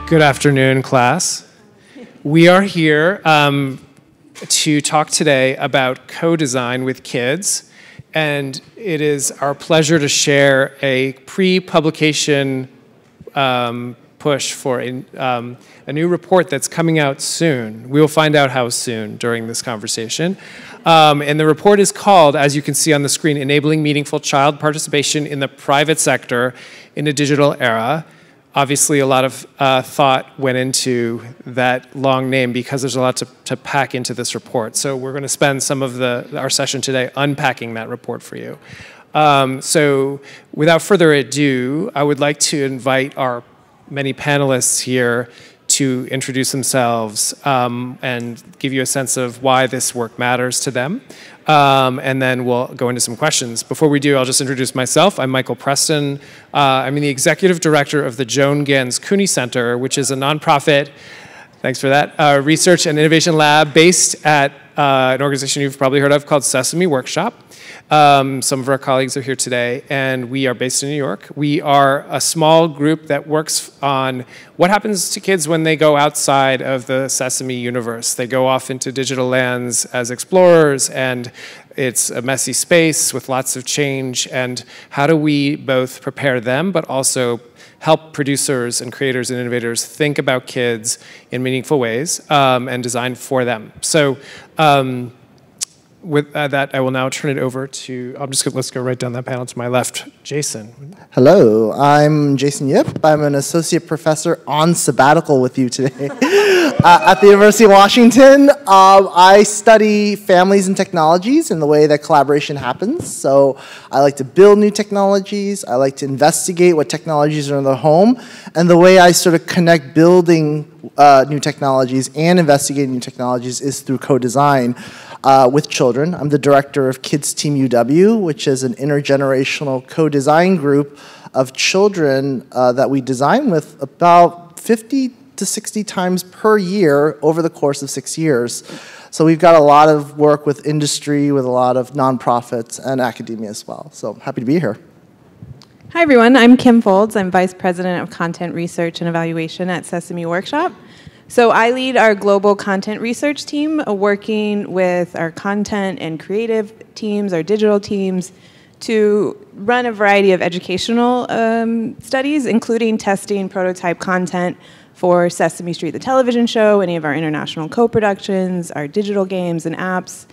Good afternoon, class. We are here to talk today about co-design with kids, and it is our pleasure to share a pre-publication push for a new report that's coming out soon. We will find out how soon during this conversation. And the report is called, as you can see on the screen, Enabling Meaningful Child Participation in the Private Sector in a Digital Era. Obviously, a lot of thought went into that long name because there's a lot to pack into this report. So we're going to spend some of our session today unpacking that report for you. So without further ado, I would like to invite our many panelists here to introduce themselves and give you a sense of why this work matters to them. And then we'll go into some questions. Before we do, I'll just introduce myself. I'm Michael Preston. I'm the executive director of the Joan, Ganz, Cooney Center, which is a nonprofit, thanks for that, research and innovation lab based at an organization you've probably heard of called Sesame Workshop. Some of our colleagues are here today, and we are based in New York. We are a small group that works on what happens to kids when they go outside of the Sesame universe. They go off into digital lands as explorers, and it's a messy space with lots of change. And how do we both prepare them, but also help producers and creators and innovators think about kids in meaningful ways and design for them? So with that, I will now turn it over to, let's go right down that panel to my left, Jason. Hello, I'm Jason Yip. I'm an associate professor on sabbatical with you today at the University of Washington. I study families and technologies and the way that collaboration happens. So I like to build new technologies. I like to investigate what technologies are in the home. And the way I sort of connect building new technologies and investigating new technologies is through co-design. With children. I'm the director of KidsTeam UW, which is an intergenerational co-design group of children that we design with about 50 to 60 times per year over the course of 6 years. So we've got a lot of work with industry, with a lot of nonprofits and academia as well. So happy to be here. Hi everyone, I'm Kim Foulds. I'm Vice President of Content Research and Evaluation at Sesame Workshop. So I lead our global content research team, working with our content and creative teams, our digital teams, to run a variety of educational studies, including testing prototype content for Sesame Street, the television show, any of our international co-productions, our digital games and apps,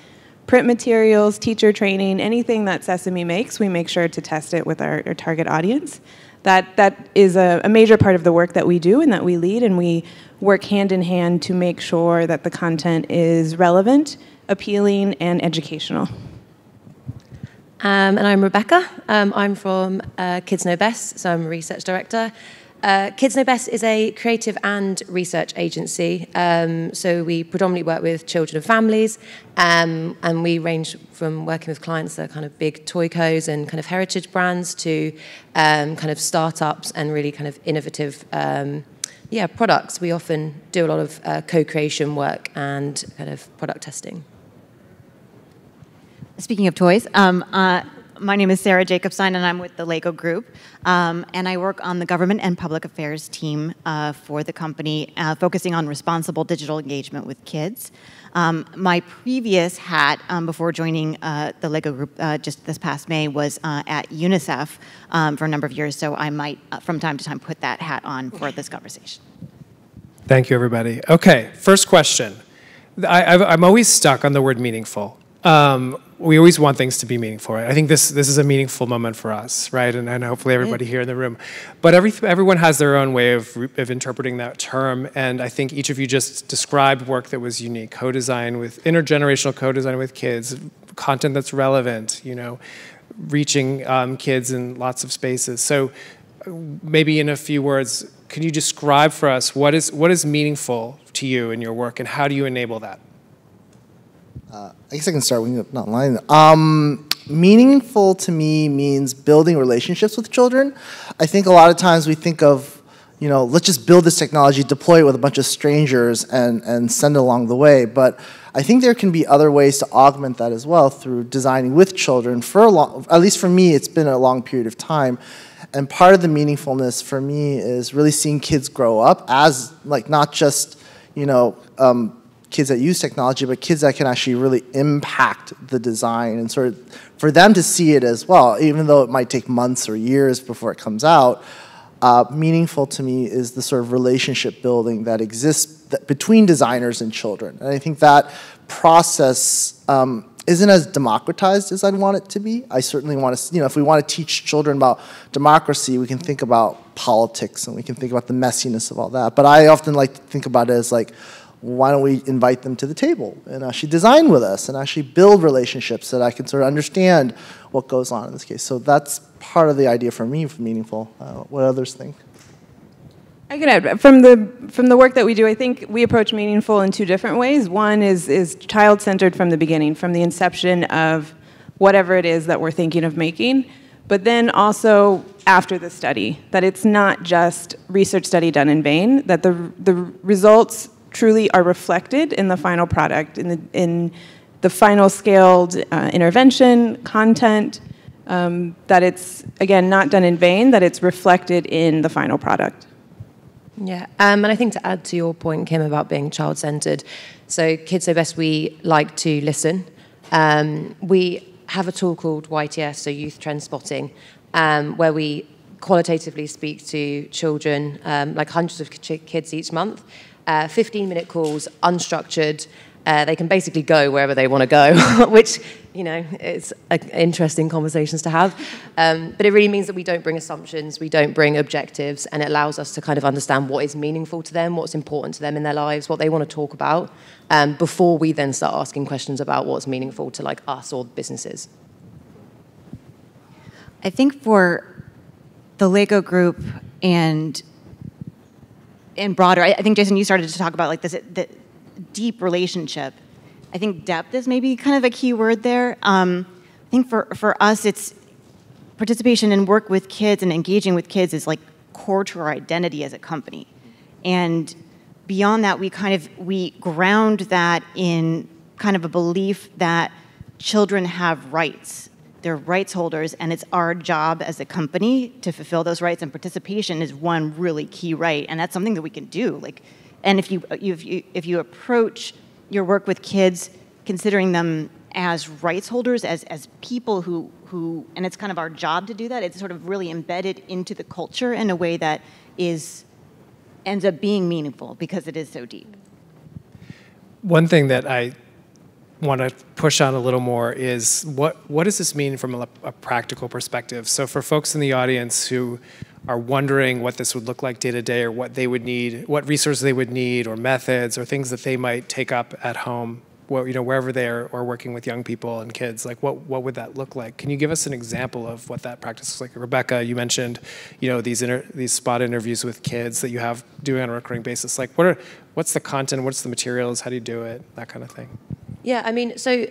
print materials, teacher training, anything that Sesame makes, we make sure to test it with our target audience. That is a major part of the work that we do and that we lead, and we work hand in hand to make sure that the content is relevant, appealing, and educational. And I'm Rebecca. I'm from KidsKnowBest, so I'm a research director. KidsKnowBest is a creative and research agency, so we predominantly work with children and families, and we range from working with clients that are kind of big toy cos and kind of heritage brands to kind of startups and really kind of innovative products. We often do a lot of co-creation work and kind of product testing. Speaking of toys, my name is Sarah Jacobstein, and I'm with the Lego Group, and I work on the government and public affairs team for the company, focusing on responsible digital engagement with kids. My previous hat before joining the Lego Group just this past May was at UNICEF for a number of years, so I might, from time to time, put that hat on for this conversation. Thank you, everybody. Okay, first question. I'm always stuck on the word meaningful. We always want things to be meaningful, right? I think this is a meaningful moment for us, right? And hopefully everybody here in the room. But everyone has their own way of interpreting that term, and I think each of you just described work that was unique. Co-design with, intergenerational co-design with kids, content that's relevant, you know, reaching kids in lots of spaces. So maybe in a few words, can you describe for us what is meaningful to you in your work, and how do you enable that? I guess I can start when you're not lying. Meaningful to me means building relationships with children. I think a lot of times we think of, you know, let's just build this technology, deploy it with a bunch of strangers and send it along the way. But I think there can be other ways to augment that as well through designing with children for a long, at least for me, it's been a long period of time. And part of the meaningfulness for me is really seeing kids grow up as, like, not just, you know, kids that use technology, but kids that can actually really impact the design, and sort of for them to see it as well, even though it might take months or years before it comes out. Meaningful to me is the sort of relationship building that exists between designers and children. And I think that process isn't as democratized as I'd want it to be. I certainly want to, you know, if we want to teach children about democracy, we can think about politics and we can think about the messiness of all that. But I often like to think about it as like, why don't we invite them to the table and actually design with us and actually build relationships that I can sort of understand what goes on in this case. So that's part of the idea for me for Meaningful. What others think? I can add, from the work that we do, I think we approach Meaningful in two different ways. One is child-centered from the beginning, from the inception of whatever it is that we're thinking of making, but then also after the study, that it's not just research study done in vain, that the results truly are reflected in the final product, in the final scaled intervention, content, that it's, again, not done in vain, that it's reflected in the final product. Yeah, and I think to add to your point, Kim, about being child-centered, so KidsKnowBest, we like to listen. We have a tool called YTS, so Youth Trend Spotting, where we qualitatively speak to children, like hundreds of kids each month, 15-minute calls, unstructured. They can basically go wherever they want to go, which, you know, it's interesting conversations to have. But it really means that we don't bring assumptions, we don't bring objectives, and it allows us to kind of understand what is meaningful to them, what's important to them in their lives, what they want to talk about, before we then start asking questions about what's meaningful to, like, us or businesses. I think for the Lego group and broader, I think, Jason, you started to talk about, like, this the deep relationship. I think depth is maybe kind of a key word there. I think for us, it's participation and work with kids and engaging with kids is like core to our identity as a company. And beyond that, we ground that in kind of a belief that children have rights. They're rights holders, and it's our job as a company to fulfill those rights, and participation is one really key right, and that's something that we can do. Like, and if you approach your work with kids considering them as rights holders, as people who, and it's kind of our job to do that, it's sort of really embedded into the culture in a way that ends up being meaningful because it is so deep. One thing that I want to push on a little more is what does this mean from a practical perspective? So for folks in the audience who are wondering what this would look like day to day, or what they would need, what resources they would need, or methods, or things that they might take up at home, wherever they are, or working with young people and kids, like what would that look like? Can you give us an example of what that practice is like? Rebecca, you mentioned, these spot interviews with kids that you have doing on a recurring basis. Like, what's the content? What's the materials? How do you do it? That kind of thing. Yeah, I mean, so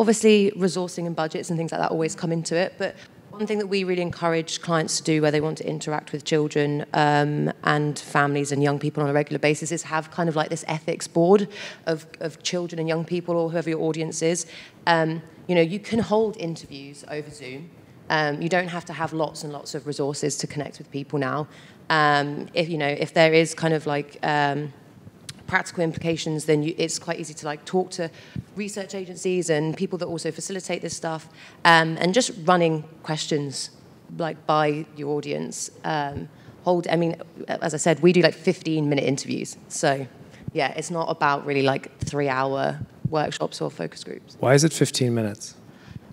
obviously resourcing and budgets and things like that always come into it, but one thing that we really encourage clients to do where they want to interact with children and families and young people on a regular basis is have kind of like this ethics board of children and young people, or whoever your audience is. You can hold interviews over Zoom. You don't have to have lots and lots of resources to connect with people now. If there is kind of like practical implications, then it's quite easy to like talk to research agencies and people that also facilitate this stuff, and just running questions like by your audience. As I said, we do like 15-minute interviews. So yeah, it's not about really like 3-hour workshops or focus groups. Why is it 15 minutes?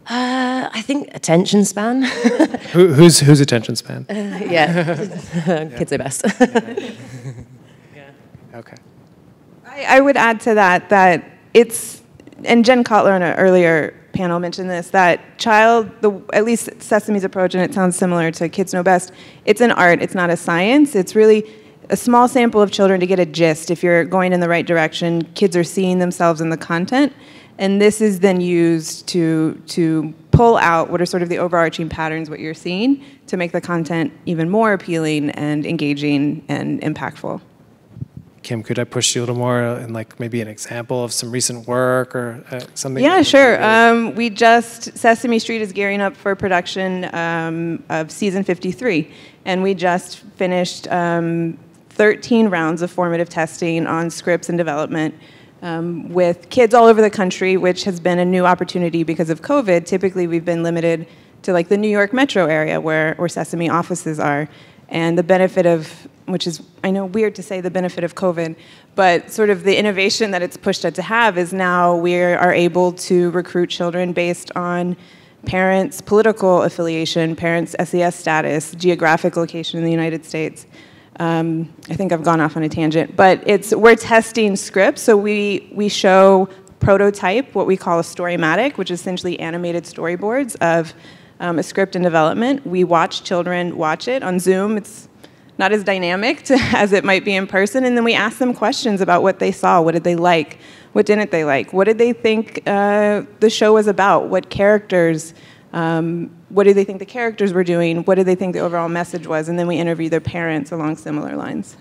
I think attention span. Whose attention span? KidsKnowBest. Yeah. Okay. I would add to that it's, and Jen Kotler on an earlier panel mentioned this, that at least Sesame's approach, and it sounds similar to KidsKnowBest, it's an art, it's not a science. It's really a small sample of children to get a gist. If you're going in the right direction, kids are seeing themselves in the content, and this is then used to pull out what are sort of the overarching patterns, what you're seeing, to make the content even more appealing and engaging and impactful. Kim, could I push you a little more and like maybe an example of some recent work or something? Yeah, sure. Sesame Street is gearing up for production of season 53, and we just finished 13 rounds of formative testing on scripts and development with kids all over the country, which has been a new opportunity because of COVID. Typically, we've been limited to like the New York metro area where Sesame offices are. And the benefit of, which is, I know, weird to say the benefit of COVID, but sort of the innovation that it's pushed us to have is now we are able to recruit children based on parents' political affiliation, parents' SES status, geographic location in the United States. I think I've gone off on a tangent, but we're testing scripts, so we show prototype, what we call a storymatic, which is essentially animated storyboards of a script in development. We watch children watch it on Zoom. It's not as dynamic as it might be in person, and then we ask them questions about what they saw, what did they like, what didn't they like, what did they think the show was about, what characters, what did they think the characters were doing, what did they think the overall message was, and then we interview their parents along similar lines.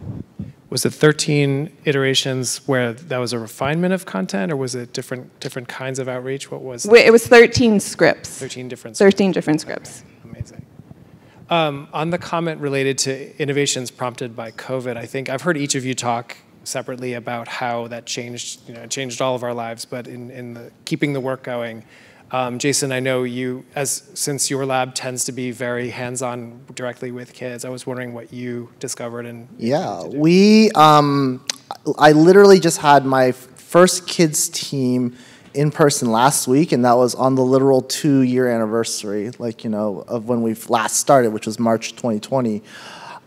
Was it 13 iterations where that was a refinement of content, or was it different kinds of outreach? What was it? It was 13 scripts. 13 different scripts. 13 different scripts. Okay. Amazing. On the comment related to innovations prompted by COVID, I think I've heard each of you talk separately about how that changed all of our lives, but in the keeping the work going. Jason, I know you, since your lab tends to be very hands-on directly with kids, I was wondering what you discovered and yeah, I literally just had my first kids team in person last week, and that was on the literal 2-year anniversary, of when we last started, which was March 2020.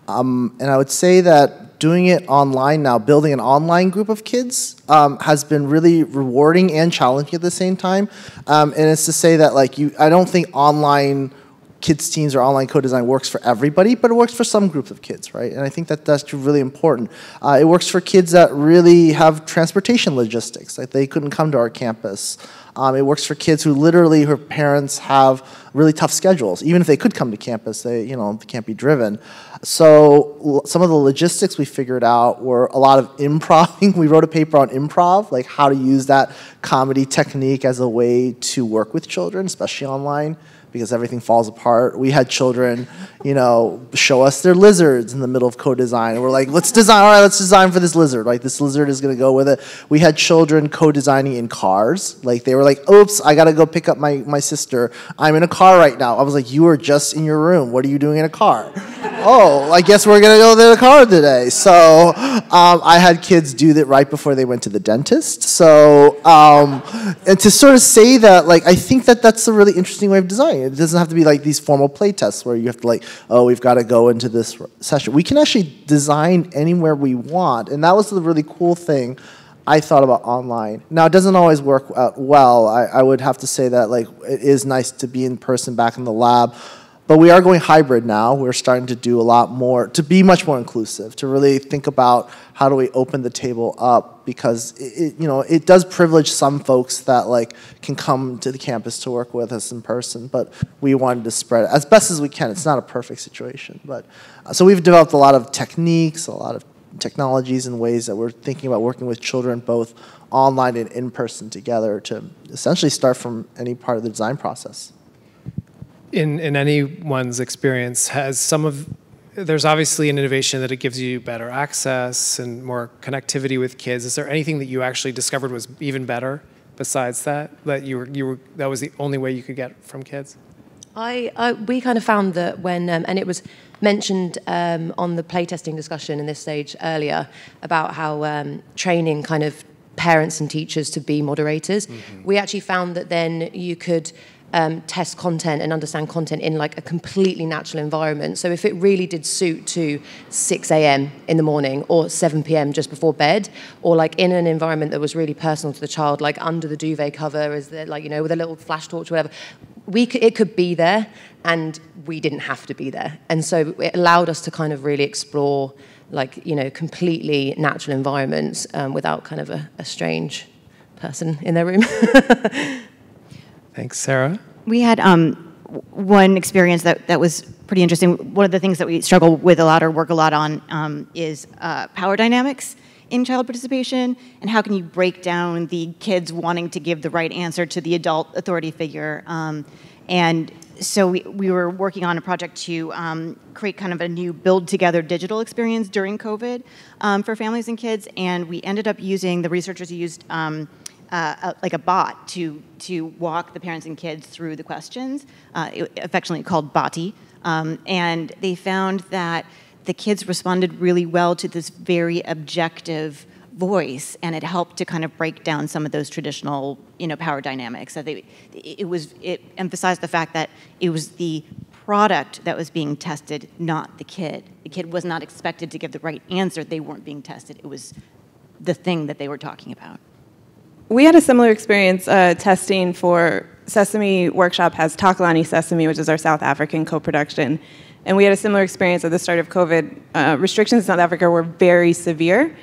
And I would say that doing it online now, building an online group of kids, has been really rewarding and challenging at the same time. And it's to say that I don't think online kids teams or online co-design works for everybody, but it works for some groups of kids, right? And I think that that's really important. It works for kids that really have transportation logistics, like they couldn't come to our campus. It works for kids who literally, her parents have really tough schedules. Even if they could come to campus, they can't be driven. So some of the logistics we figured out were a lot of improv. We wrote a paper on improv, like how to use that comedy technique as a way to work with children, especially online, because everything falls apart. We had children, show us their lizards in the middle of co-design. And we're like, let's design for this lizard. Like, this lizard is going to go with it. We had children co-designing in cars. Like, they were like, oops, I got to go pick up my sister. I'm in a car right now. I was like, you were just in your room. What are you doing in a car? Oh, I guess we're going to go to the car today. So I had kids do that right before they went to the dentist. So, and to sort of say that, I think that that's a really interesting way of designing. It doesn't have to be like these formal play tests where you have to we've got to go into this session. We can actually design anywhere we want. And that was the really cool thing I thought about online. Now, it doesn't always work out well. I would have to say that it is nice to be in person back in the lab. But we are going hybrid now. We're starting to do a lot more, to be much more inclusive, to really think about how do we open the table up, because it does privilege some folks that can come to the campus to work with us in person, but we wanted to spread it as best as we can. It's not a perfect situation, but so we've developed a lot of techniques, a lot of technologies and ways that we're thinking about working with children both online and in person together to essentially start from any part of the design process. In anyone's experience, there's obviously an innovation that it gives you better access and more connectivity with kids. Is there anything that you actually discovered was even better besides that that was the only way you could get from kids? We kind of found that when, and it was mentioned on the playtesting discussion in this stage earlier, about how training kind of parents and teachers to be moderators. Mm-hmm. We actually found that then you could test content and understand content in a completely natural environment. So if it really did suit to 6 a.m. in the morning or 7 p.m. just before bed, or in an environment that was really personal to the child, under the duvet cover, as with a little flash torch or whatever, it could be there, and we didn't have to be there. And so it allowed us to kind of really explore completely natural environments without kind of a strange person in their room. Thanks, Sarah. We had one experience that was pretty interesting. One of the things that we struggle with a lot or work a lot on is power dynamics in child participation, and how can you break down the kids wanting to give the right answer to the adult authority figure. And so we were working on a project to create kind of a new build-together digital experience during COVID for families and kids, and we ended up using, the researchers used like a bot to walk the parents and kids through the questions, affectionately called Boti, and they found that the kids responded really well to this very objective voice, and it helped to kind of break down some of those traditional, power dynamics. That it emphasized the fact that it was the product that was being tested, not the kid. The kid was not expected to give the right answer. They weren't being tested. It was the thing that they were talking about. We had a similar experience testing for Sesame Workshop has Takalani Sesame, which is our South African co-production. And we had a similar experience at the start of COVID. Restrictions in South Africa were very severe.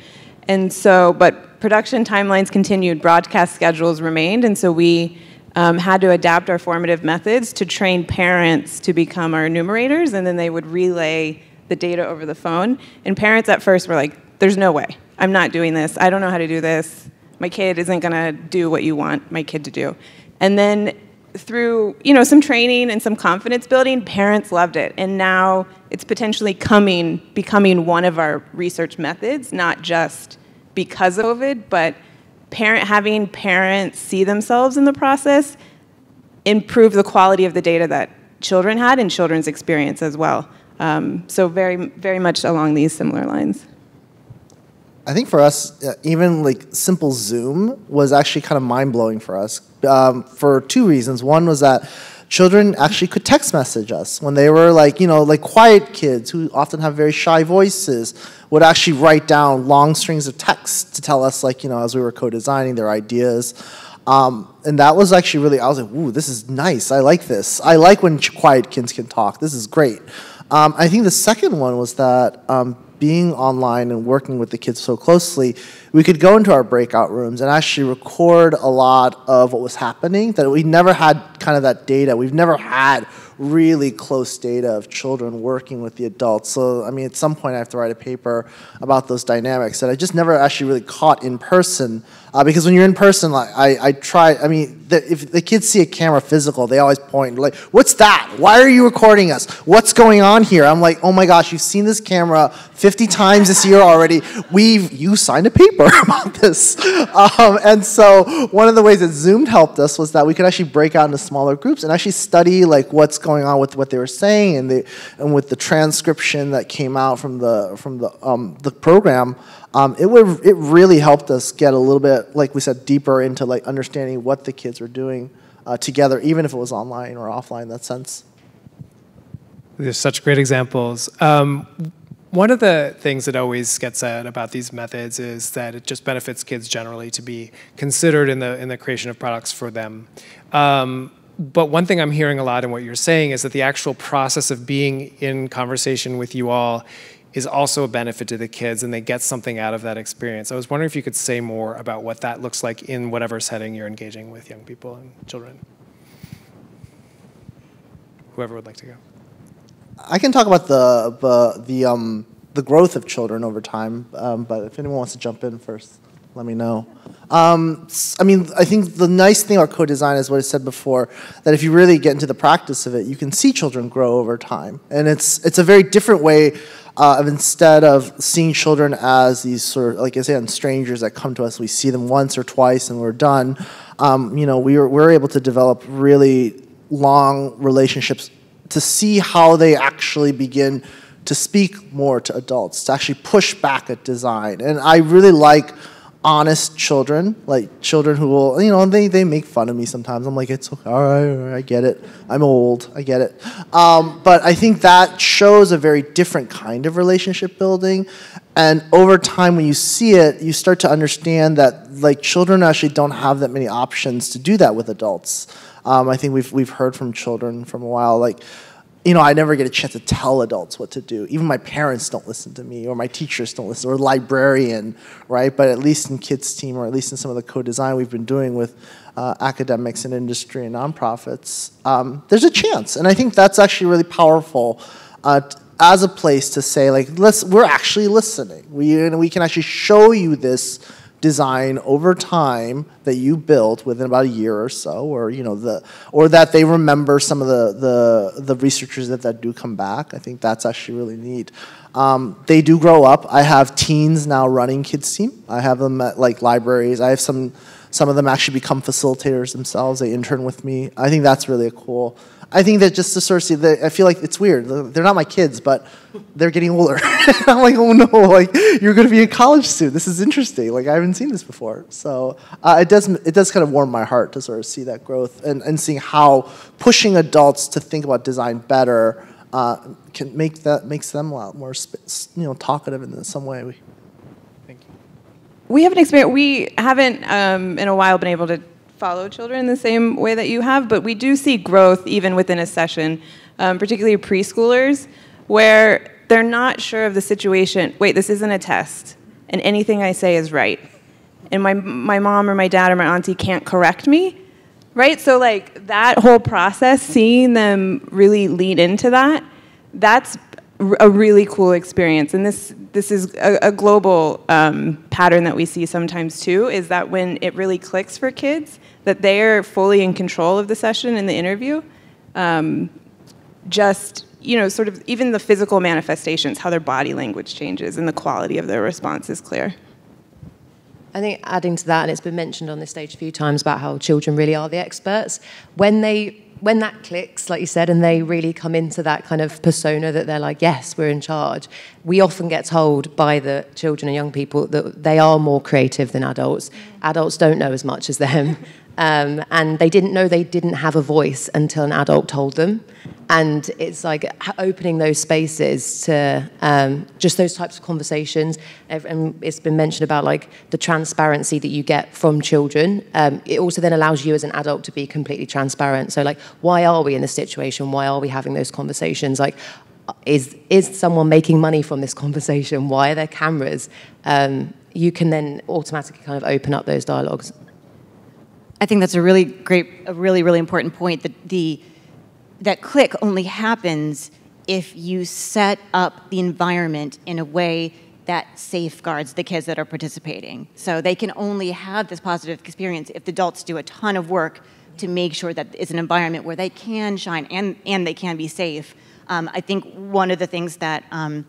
And so, but production timelines continued, broadcast schedules remained, and so we had to adapt our formative methods to train parents to become our enumerators, and then they would relay the data over the phone. And parents at first were like, there's no way. I'm not doing this. I don't know how to do this. My kid isn't going to do what you want my kid to do. And then through some training and some confidence building, parents loved it. And now it's potentially becoming one of our research methods, not just because of COVID, but having parents see themselves in the process improve the quality of the data that children had and children's experience as well. So very, very much along these similar lines. I think for us, even like simple Zoom was actually kind of mind-blowing for us for two reasons. One was that children actually could text message us when they were like quiet kids who often have very shy voices would actually write down long strings of text to tell us as we were co-designing their ideas. And that was actually really, I was like, ooh, this is nice. I like this. I like when quiet kids can talk. This is great. I think the second one was that being online and working with the kids so closely, we could go into our breakout rooms and actually record a lot of what was happening, that we never had kind of that data. We've never had really close data of children working with the adults. So, I mean, at some point I have to write a paper about those dynamics that I just never actually really caught in person. Because when you're in person, if the kids see a camera physical, they always point, like, what's that? Why are you recording us? What's going on here? I'm like, oh my gosh, you've seen this camera 50 times this year already. You signed a paper about this. And so one of the ways that Zoom helped us was that we could actually break out into smaller groups and actually study like what's going on with what they were saying and with the transcription that came out from the program. It really helped us get a little bit, like we said, deeper into like understanding what the kids were doing together, even if it was online or offline in that sense. There's such great examples. One of the things that always gets said about these methods is that it just benefits kids generally to be considered in the creation of products for them. But one thing I'm hearing a lot in what you're saying is that the actual process of being in conversation with you all is also a benefit to the kids, and they get something out of that experience. I was wondering if you could say more about what that looks like in whatever setting you're engaging with young people and children. Whoever would like to go. I can talk about the growth of children over time, but if anyone wants to jump in first, let me know. I mean, I think the nice thing about co-design is what I said before, that if you really get into the practice of it, you can see children grow over time. And it's a very different way of instead of seeing children as these sort of, like I say, strangers that come to us, we see them once or twice and we're done. We're able to develop really long relationships to see how they actually begin to speak more to adults, to actually push back at design. And I really like honest children, like children who will, they make fun of me sometimes. I'm like, it's okay, all right, I get it. I'm old, I get it. But I think that shows a very different kind of relationship building. And over time, when you see it, you start to understand that like children actually don't have that many options to do that with adults. I think we've heard from children from a while, like, I never get a chance to tell adults what to do. Even my parents don't listen to me, or my teachers don't listen, or the librarian, right? But at least in KidsTeam, or at least in some of the co-design we've been doing with academics and industry and nonprofits, there's a chance. And I think that's actually really powerful as a place to say, like, we're actually listening. We can actually show you this design over time that you built within about a year or so, or or that they remember some of the researchers that do come back. I think that's actually really neat. They do grow up. I have teens now running KidsTeam. I have them at like libraries. I have some of them actually become facilitators themselves. They intern with me. I think that's really cool. I think that just to sort of see that, I feel like it's weird. They're not my kids, but they're getting older. I'm like, oh no, like you're going to be in college soon. This is interesting. Like I haven't seen this before. So it does kind of warm my heart to sort of see that growth and seeing how pushing adults to think about design better makes them a lot more talkative in some way. Thank you. We have an experience. We haven't in a while been able to follow children in the same way that you have, but we do see growth even within a session, particularly preschoolers, where they're not sure of the situation. Wait, this isn't a test, and anything I say is right. And my mom or my dad or my auntie can't correct me, right? So like that whole process, seeing them really lean into that, that's a really cool experience. And this is a global pattern that we see sometimes too, is that when it really clicks for kids, that they are fully in control of the session and the interview, sort of even the physical manifestations, how their body language changes and the quality of their response is clear. I think adding to that, and it's been mentioned on this stage a few times about how children really are the experts, when that clicks, like you said, and they really come into that kind of persona that they're like, yes, we're in charge, we often get told by the children and young people that they are more creative than adults. Adults don't know as much as them. And they didn't know they didn't have a voice until an adult told them. And it's like opening those spaces to just those types of conversations. And it's been mentioned about like the transparency that you get from children. It also then allows you as an adult to be completely transparent. So like, why are we in this situation? Why are we having those conversations? Like, is someone making money from this conversation? Why are there cameras? You can then automatically kind of open up those dialogues. I think that's a really really important point. That click only happens if you set up the environment in a way that safeguards the kids that are participating. So they can only have this positive experience if the adults do a ton of work to make sure that it's an environment where they can shine and they can be safe. I think one of the things that I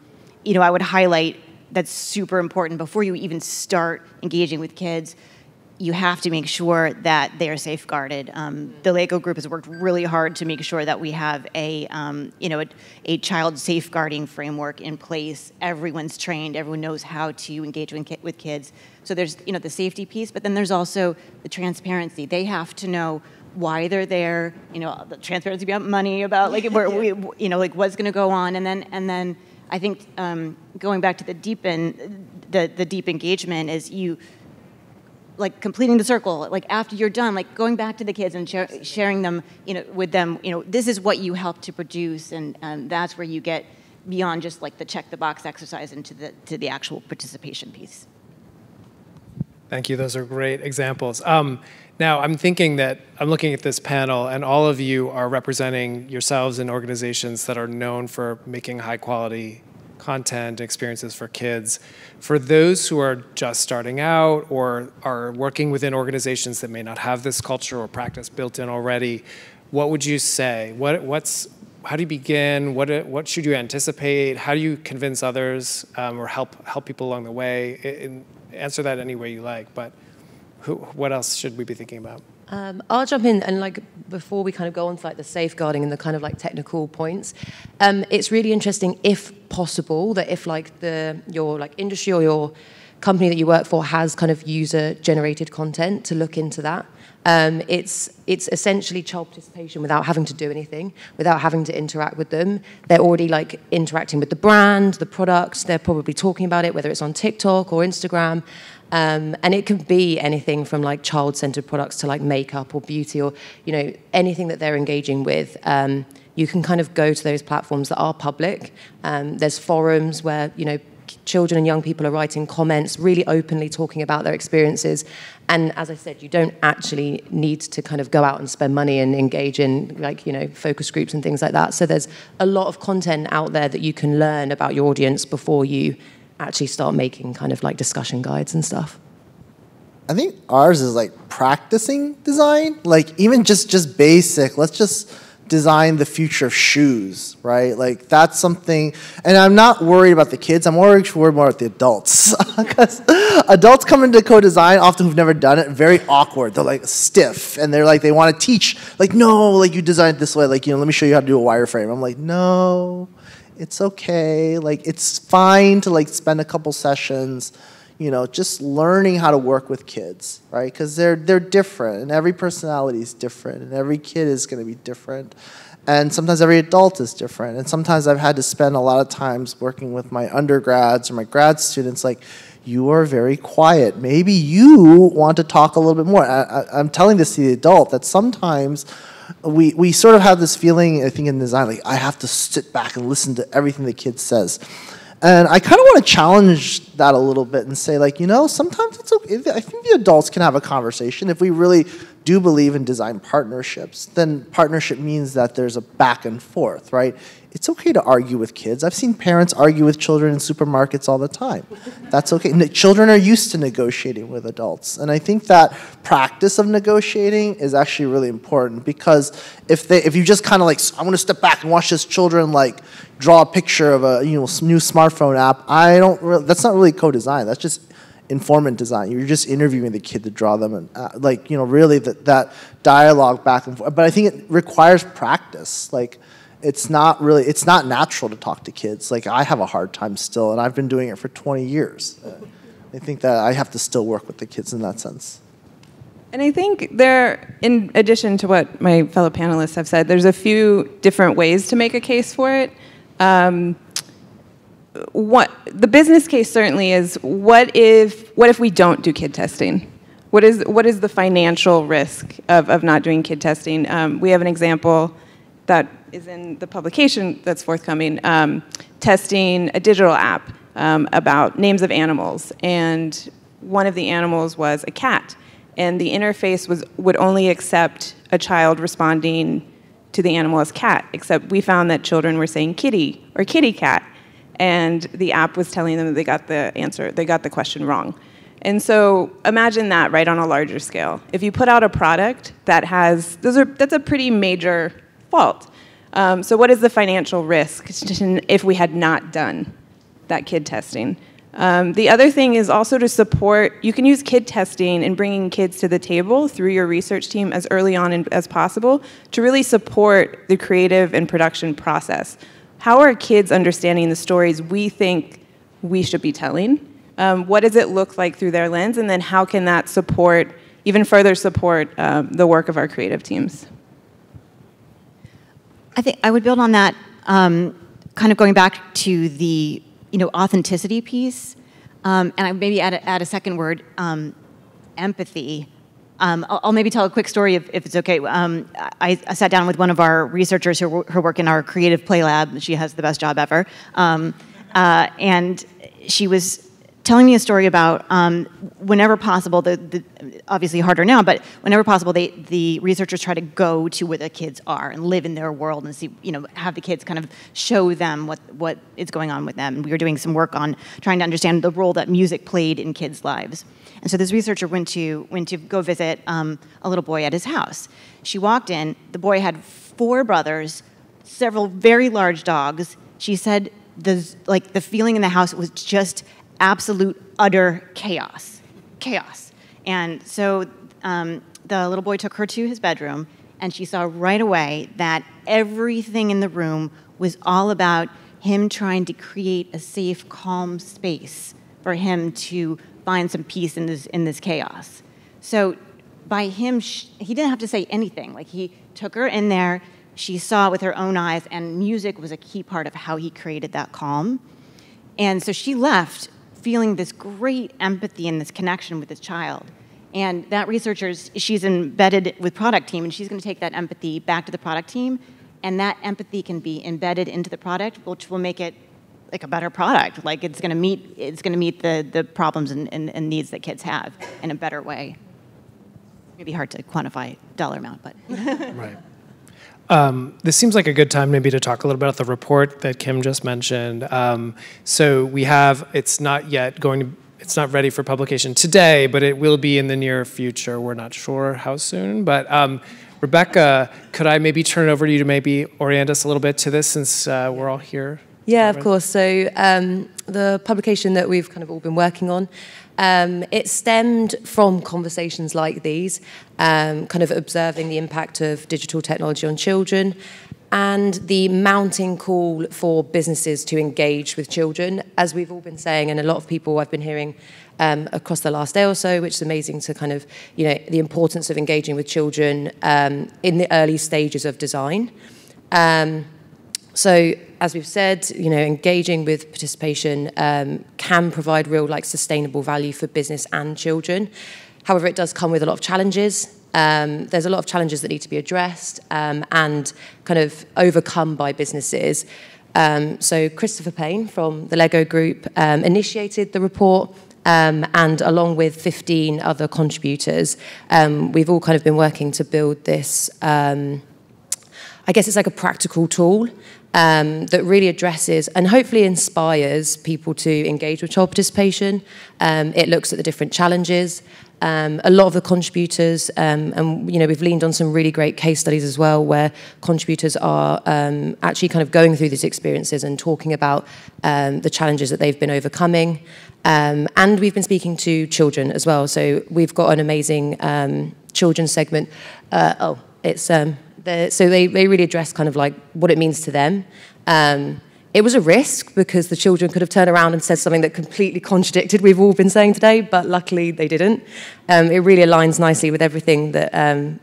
would highlight that's super important before you even start engaging with kids, you have to make sure that they are safeguarded. The LEGO group has worked really hard to make sure that we have a child safeguarding framework in place. Everyone's trained. Everyone knows how to engage with kids. So there's the safety piece, but then there's also the transparency. They have to know why they're there. The transparency about money, about like what's going to go on, and then I think going back to the deep engagement is you. Like completing the circle, like after you're done, like going back to the kids and sharing them, with them, this is what you helped to produce, and that's where you get beyond just like the check the box exercise into the actual participation piece. Thank you. Those are great examples. Now I'm thinking that I'm looking at this panel, and all of you are representing yourselves in organizations that are known for making high quality content experiences for kids. For those who are just starting out or are working within organizations that may not have this culture or practice built in already, what would you say? How do you begin? What should you anticipate? How do you convince others or help people along the way? Answer that any way you like, but what else should we be thinking about? I'll jump in, and like before we kind of go on to like the safeguarding and the kind of like technical points, it's really interesting, if possible, that if like your like industry or your company that you work for has kind of user generated content, to look into that. It's essentially child participation without having to do anything, without having to interact with them. They're already like interacting with the brand, the products. They're probably talking about it, whether it's on TikTok or Instagram. And it can be anything from like child-centered products to like makeup or beauty or anything that they're engaging with. You can kind of go to those platforms that are public. There's forums where children and young people are writing comments, really openly talking about their experiences. And as I said, you don't actually need to kind of go out and spend money and engage in focus groups and things like that. So there's a lot of content out there that you can learn about your audience before you actually start making kind of like discussion guides and stuff. I think ours is like practicing design, like even just basic. Let's just design the future of shoes, right? Like that's something, and I'm not worried about the kids. I'm worried more about the adults, because adults come into co-design often who've never done it, very awkward. They're like stiff, and they're like they want to teach. Like no, like you design it this way. Like let me show you how to do a wireframe. I'm like no, it's okay. Like it's fine to like spend a couple sessions, just learning how to work with kids, right? Because they're different, and every personality is different, and every kid is going to be different. And sometimes every adult is different. And sometimes I've had to spend a lot of times working with my undergrads or my grad students, like, you are very quiet. Maybe you want to talk a little bit more. I'm telling this to the adult, that sometimes we sort of have this feeling, I think, in design, like, I have to sit back and listen to everything the kid says. And I kind of want to challenge that a little bit and say, like, sometimes it's okay. I think the adults can have a conversation. If we really do believe in design partnerships, then partnership means that there's a back and forth, right? It's okay to argue with kids. I've seen parents argue with children in supermarkets all the time. That's okay. Children are used to negotiating with adults. And I think that practice of negotiating is actually really important, because if you just kind of like, I want to step back and watch this children like draw a picture of a new smartphone app, that's not really co-design. That's just informant design. You're just interviewing the kid to draw them, and really that dialogue back and forth. But I think it requires practice. Like, it's not natural to talk to kids. Like, I have a hard time still, and I've been doing it for 20 years. I think that I have to still work with the kids in that sense. And I think in addition to what my fellow panelists have said, there's a few different ways to make a case for it. What the business case certainly is, what if we don't do kid testing? What is the financial risk of not doing kid testing? We have an example that is in the publication that's forthcoming, testing a digital app about names of animals, and one of the animals was a cat, and the interface would only accept a child responding to the animal as cat, except we found that children were saying kitty or kitty cat, and the app was telling them that they got the question wrong. And so imagine that, right, on a larger scale. If you put out a product that has, that's a pretty major fault. So what is the financial risk if we had not done that kid testing? The other thing is also to support, you can use kid testing and bringing kids to the table through your research team as early on as possible to really support the creative and production process. How are kids understanding the stories we think we should be telling? What does it look like through their lens? And then how can that even further support the work of our creative teams? I think I would build on that, kind of going back to the authenticity piece, and I maybe add a second word, empathy. I'll maybe tell a quick story if it's okay. I sat down with one of our researchers who work in our creative play lab. She has the best job ever, and she was telling me a story about whenever possible, obviously harder now, but whenever possible, the researchers try to go to where the kids are and live in their world and see, have the kids kind of show them what is going on with them. And we were doing some work on trying to understand the role that music played in kids' lives. And so this researcher went to go visit a little boy at his house. She walked in. The boy had 4 brothers, several very large dogs. She said the feeling in the house was just absolute, utter chaos. And so the little boy took her to his bedroom, and she saw right away that everything in the room was all about him trying to create a safe, calm space for him to find some peace in this chaos. So by him, he didn't have to say anything. Like, he took her in there, she saw it with her own eyes, and music was a key part of how he created that calm. And so she left feeling this great empathy and this connection with this child. And that researcher, she's embedded with product team, and she's going to take that empathy back to the product team, and that empathy can be embedded into the product, which will make it like a better product. Like it's going to meet the problems and needs that kids have in a better way. Maybe hard to quantify dollar amount, but Right. This seems like a good time maybe to talk a little bit about the report that Kim just mentioned. So we have, it's not ready for publication today, but it will be in the near future. We're not sure how soon, but Rebecca, could I maybe turn it over to you to maybe orient us a little bit to this since we're all here? Yeah, of course. So the publication that we've kind of all been working on, it stemmed from conversations like these, kind of observing the impact of digital technology on children and the mounting call for businesses to engage with children, as we've all been saying, and a lot of people I've been hearing across the last day or so, which is amazing to kind of, the importance of engaging with children in the early stages of design. So as we've said, engaging with participation can provide real, sustainable value for business and children. However, it does come with a lot of challenges. There's a lot of challenges that need to be addressed and kind of overcome by businesses. So Christopher Payne from the Lego Group initiated the report, and along with 15 other contributors, we've all kind of been working to build this, I guess it's like a practical tool that really addresses and hopefully inspires people to engage with child participation. It looks at the different challenges. A lot of the contributors, and we've leaned on some really great case studies as well, where contributors are actually kind of going through these experiences and talking about the challenges that they've been overcoming. And we've been speaking to children as well. So we've got an amazing children's segment. So they really address kind of like what it means to them. It was a risk because the children could have turned around and said something that completely contradicted we've all been saying today, but luckily they didn't. It really aligns nicely with everything that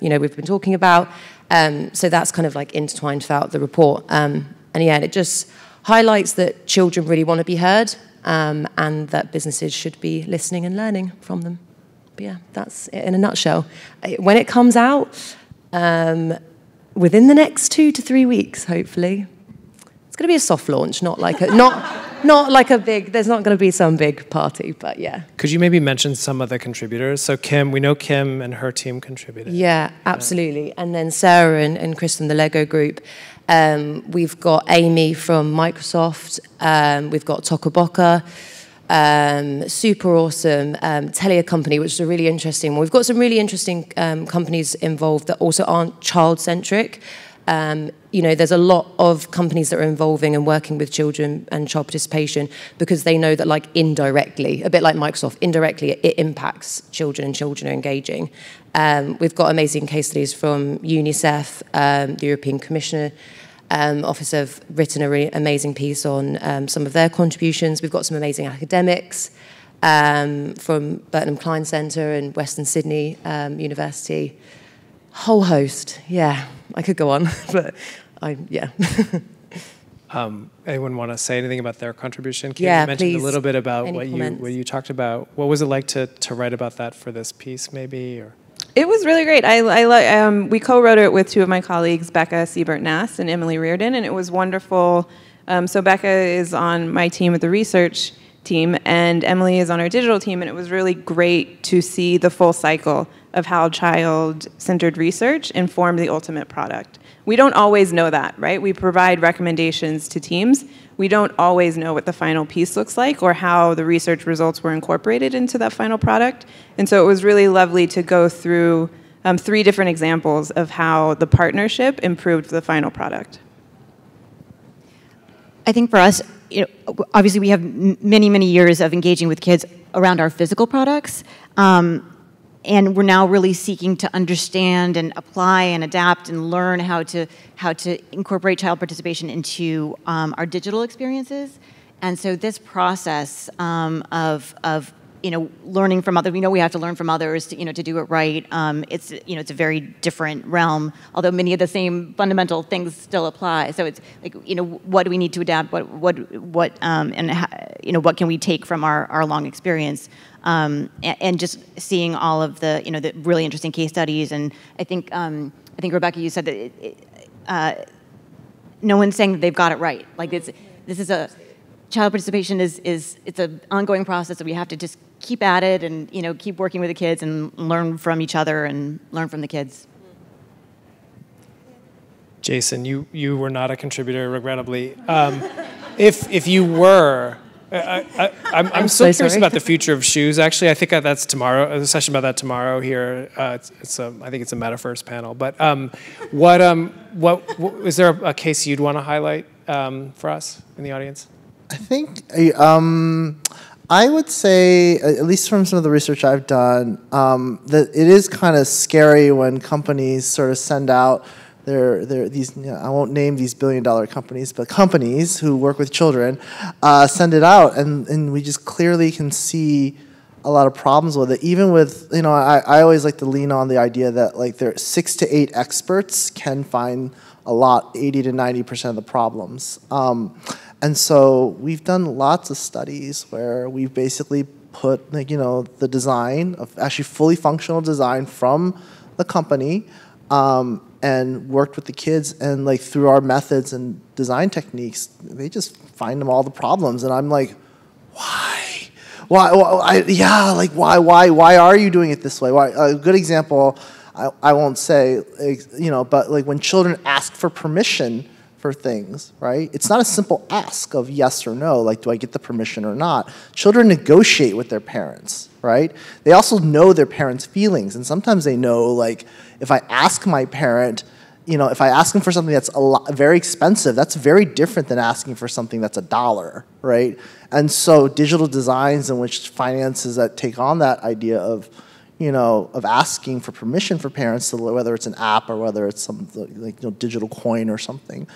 we've been talking about. So that's kind of like intertwined throughout the report. And it just highlights that children really want to be heard, and that businesses should be listening and learning from them. But yeah, that's it in a nutshell. When it comes out, within the next 2 to 3 weeks, hopefully. It's going to be a soft launch, not like a big, there's not going to be some big party, but yeah. Could you maybe mention some of the contributors? So Kim, we know Kim and her team contributed. Yeah, absolutely. And then Sarah and Chris from the Lego Group. We've got Amy from Microsoft. We've got Tokaboka. Super awesome Telia company, which is a really interesting one. We've got some really interesting companies involved that also aren't child-centric. There's a lot of companies that are involving and working with children and child participation because they know that, like, indirectly, a bit like Microsoft, indirectly it impacts children and children are engaging. We've got amazing case studies from UNICEF, the European Commissioner Office have written a really amazing piece on some of their contributions. We've got some amazing academics from Burton Klein Centre and Western Sydney University. Whole host, yeah. I could go on, but Anyone want to say anything about their contribution? Kim, Yeah, you mentioned please. a little bit about what Comments? you talked about. What was it like to write about that for this piece, maybe? Or It was really great. We co-wrote it with two of my colleagues, Becca Siebert-Nass and Emily Reardon, and it was wonderful. So Becca is on my team at the research team, and Emily is on our digital team, and it was really great to see the full cycle of how child-centered research informed the ultimate product. We don't always know that, right? We provide recommendations to teams. We don't always know what the final piece looks like or how the research results were incorporated into that final product. And so it was really lovely to go through 3 different examples of how the partnership improved the final product. I think for us, obviously we have many, many years of engaging with kids around our physical products. And we're now really seeking to understand and apply and adapt and learn how to incorporate child participation into our digital experiences. And so this process of learning from others, we know we have to learn from others to do it right. It's a very different realm, although many of the same fundamental things still apply. So it's like, what do we need to adapt? What can we take from our long experience? And just seeing all of the really interesting case studies, and I think Rebecca, you said that no one's saying that they've got it right. Like this is child participation it's an ongoing process that we have to just keep at it and keep working with the kids and learn from each other and learn from the kids. Jason, you were not a contributor, regrettably. If you were, I'm so curious about the future of shoes. Actually, I think that's tomorrow. A session about that tomorrow here. I think it's a metaverse panel. But what is there a case you'd want to highlight for us in the audience? I think I would say, at least from some of the research I've done, that it is kind of scary when companies sort of send out these, I won't name these billion-dollar companies, but companies who work with children send it out, and we just clearly can see a lot of problems with it. Even with, I always like to lean on the idea that like there 6 to 8 experts can find a lot, 80 to 90% of the problems. And so we've done lots of studies where we've basically put the design of actually fully functional design from the company. And worked with the kids, and like through our methods and design techniques, they just find them all the problems, and I'm like, why are you doing it this way? Why? A good example, I won't say, but like when children ask for permission for things, right? It's not a simple ask of yes or no, like do I get the permission or not? Children negotiate with their parents, right? They also know their parents' feelings, and sometimes they know, like, if I ask my parent, if I ask them for something that's very expensive, that's very different than asking for something that's $1, right? And so digital designs in which finances that take on that idea of, of asking for permission for parents, so whether it's an app or whether it's some digital coin or something,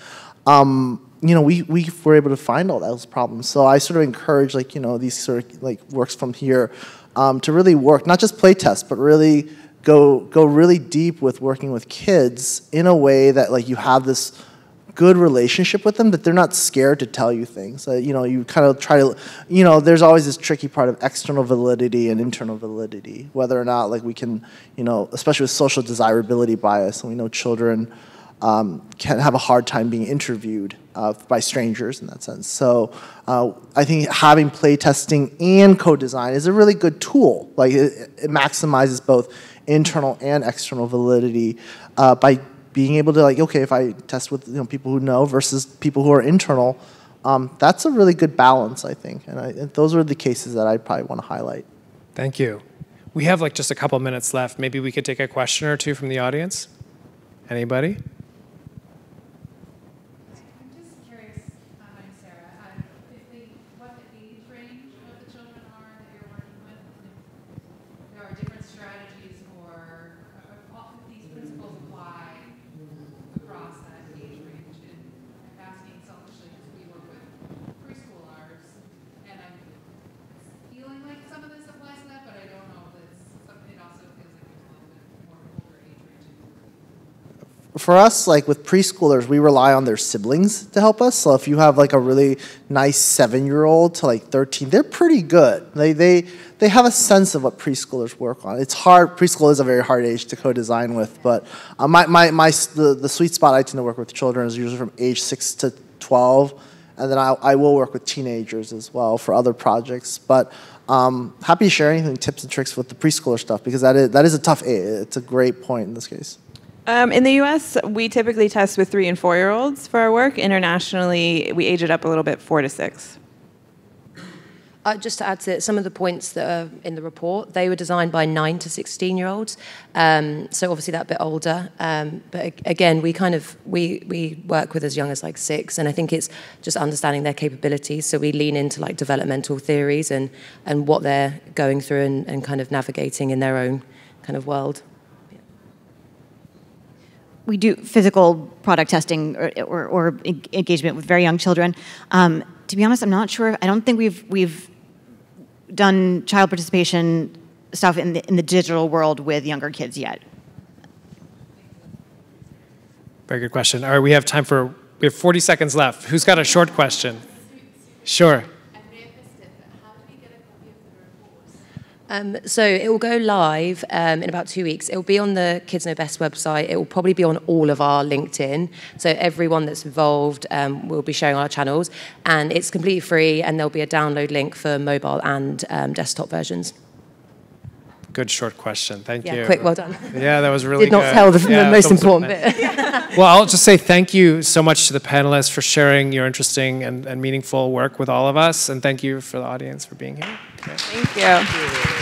we were able to find all those problems. So I sort of encourage these sort of works from here to really work, not just play test, but really go really deep with working with kids in a way that you have this good relationship with them, that they're not scared to tell you things. You kind of try to, there's always this tricky part of external validity and internal validity, whether or not we can, especially with social desirability bias, and we know children can have a hard time being interviewed by strangers in that sense. So I think having playtesting and co-design is a really good tool. It maximizes both internal and external validity by being able to okay, if I test with people who know versus people who are internal, that's a really good balance, I think. And those are the cases that I probably want to highlight. Thank you. We have just a couple minutes left. Maybe we could take a question or two from the audience. Anybody? For us, with preschoolers, we rely on their siblings to help us. So if you have a really nice 7-year-old to 13, they're pretty good. They have a sense of what preschoolers work on. It's hard. Preschool is a very hard age to co-design with, but the sweet spot I tend to work with children is usually from age 6 to 12, and then I will work with teenagers as well for other projects. But happy to share anything, tips and tricks with the preschooler stuff, because that is a tough age. It's a great point in this case. In the U.S., we typically test with 3- and 4-year-olds for our work. Internationally, we age it up a little bit, 4 to 6. Just to add to some of the points that are in the report, they were designed by 9 to 16-year-olds, so obviously that bit older. But again, we work with as young as 6, and I think it's just understanding their capabilities. So we lean into developmental theories and what they're going through and kind of navigating in their own kind of world. We do physical product testing or engagement with very young children. To be honest, I'm not sure. I don't think we've done child participation stuff in the digital world with younger kids yet. Very good question. All right, we have 40 seconds left. Who's got a short question? Sure. So it will go live in about 2 weeks. It will be on the KidsKnowBest website. It will probably be on all of our LinkedIn. So everyone that's involved will be sharing on our channels. And it's completely free, and there'll be a download link for mobile and desktop versions. Good short question. Thank you. Quick, well done. Yeah, that was really good. Did not tell the most important bit. Well, I'll just say thank you so much to the panelists for sharing your interesting and meaningful work with all of us. And thank you for the audience for being here. Thank you.